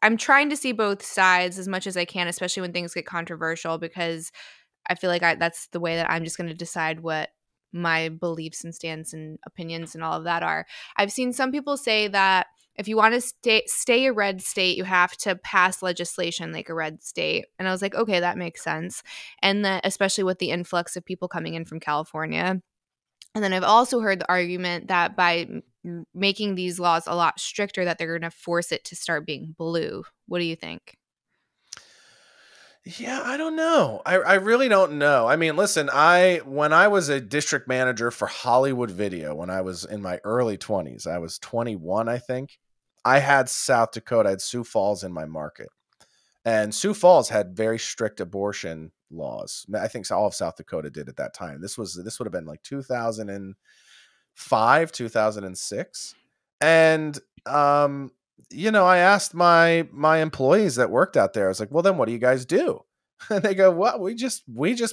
I'm trying to see both sides as much as I can, especially when things get controversial, because I feel like that's the way that I'm just going to decide what my beliefs and stance and opinions and all of that are. I've seen some people say that if you want to stay a red state, you have to pass legislation like a red state. And I was like, okay, that makes sense. And that especially with the influx of people coming in from California. And then I've also heard the argument that by making these laws a lot stricter, that they're going to force it to start being blue. What do you think? Yeah, I don't know. I really don't know. I mean, listen, when I was a district manager for Hollywood Video, when I was in my early 20s, I was 21, I think. I had South Dakota, I had Sioux Falls in my market. And Sioux Falls had very strict abortion laws. I think all of South Dakota did at that time. This would have been like 2005, 2006. And I asked my employees that worked out there. I was like, "Well, then what do you guys do?" And they go, "Well, we just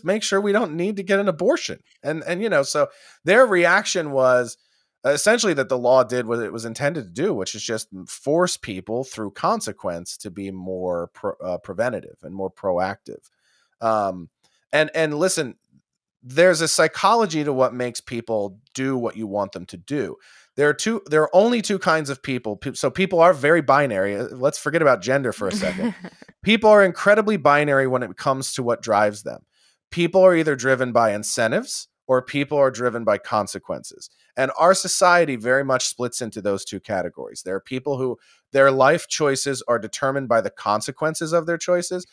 make sure we don't need to get an abortion." And so their reaction was essentially that the law did what it was intended to do, which is just force people through consequence to be more preventative and more proactive. And listen, there's a psychology to what makes people do what you want them to do. There are only two kinds of people. So people are very binary. Let's forget about gender for a second. People are incredibly binary when it comes to what drives them. People are either driven by incentives or people are driven by consequences. And our society very much splits into those two categories. There are people who their life choices are determined by the consequences of their choices,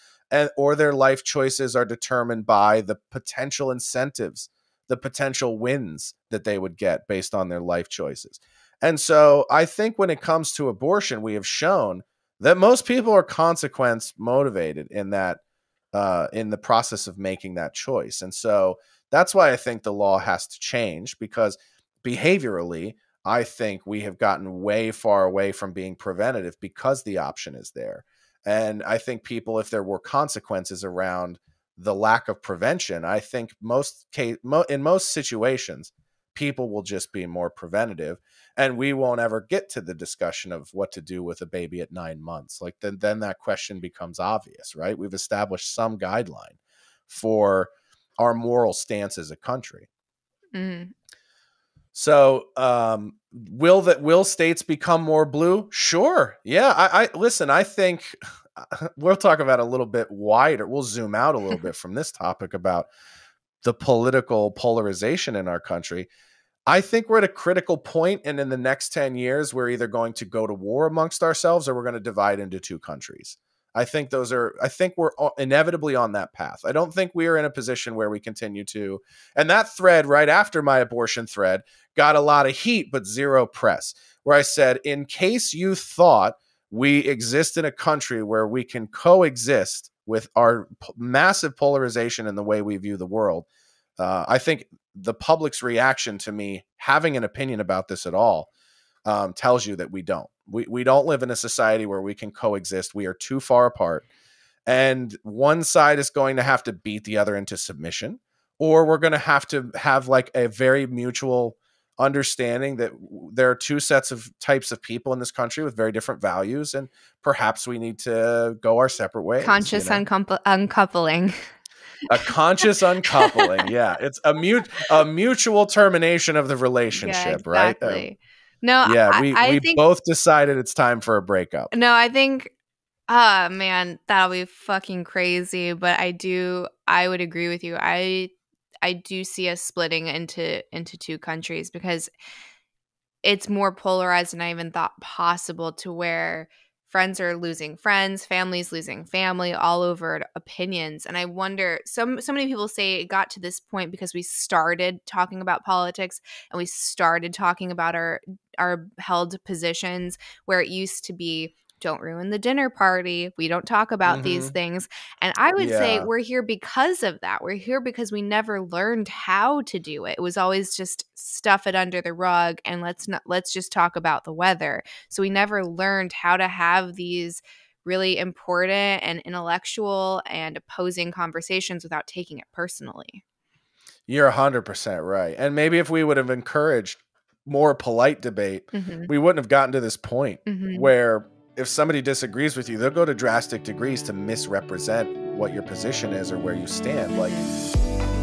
or their life choices are determined by the potential incentives, the potential wins that they would get based on their life choices. And so I think when it comes to abortion, we have shown that most people are consequence motivated in that, in the process of making that choice. And so that's why I think the law has to change, because behaviorally, I think we have gotten way far away from being preventative because the option is there. And I think people, if there were consequences around the lack of prevention, I think in most situations, people will just be more preventative, and we won't ever get to the discussion of what to do with a baby at 9 months. Like then that question becomes obvious, right? We've established some guideline for our moral stance as a country. Mm. So, will states become more blue? Sure. Yeah. I listen, I think we'll talk about a little bit wider. We'll zoom out a little bit from this topic about the political polarization in our country. I think we're at a critical point, and in the next 10 years, we're either going to go to war amongst ourselves or we're going to divide into two countries. I think we're inevitably on that path. I don't think we are in a position where we continue to, and that thread right after my abortion thread got a lot of heat, but zero press, where I said, in case you thought we exist in a country where we can coexist with our massive polarization in the way we view the world, I think the public's reaction to me having an opinion about this at all tells you that we don't. We don't live in a society where we can coexist. We are too far apart. And one side is going to have to beat the other into submission, or we're going to have like a very mutual understanding that there are two types of people in this country with very different values, and perhaps we need to go our separate ways. Conscious uncoupling. A conscious uncoupling. Yeah. It's a mutual termination of the relationship, yeah, exactly. Right? No, yeah, we think, both decided it's time for a breakup. No, I think, man, that'll be fucking crazy. But I would agree with you. I do see us splitting into two countries, because it's more polarized than I even thought possible, to where friends are losing friends, families losing family, all over opinions. And I wonder, so many people say it got to this point because we started talking about politics and we started talking about our held positions, where it used to be, don't ruin the dinner party, we don't talk about these things. And I would say we're here because of that. We're here because we never learned how to do it. It was always just stuff it under the rug and let's just talk about the weather. So we never learned how to have these really important and intellectual and opposing conversations without taking it personally. You're 100% right. And maybe if we would have encouraged more polite debate, we wouldn't have gotten to this point where if somebody disagrees with you, they'll go to drastic degrees to misrepresent what your position is or where you stand. Like, Mhm.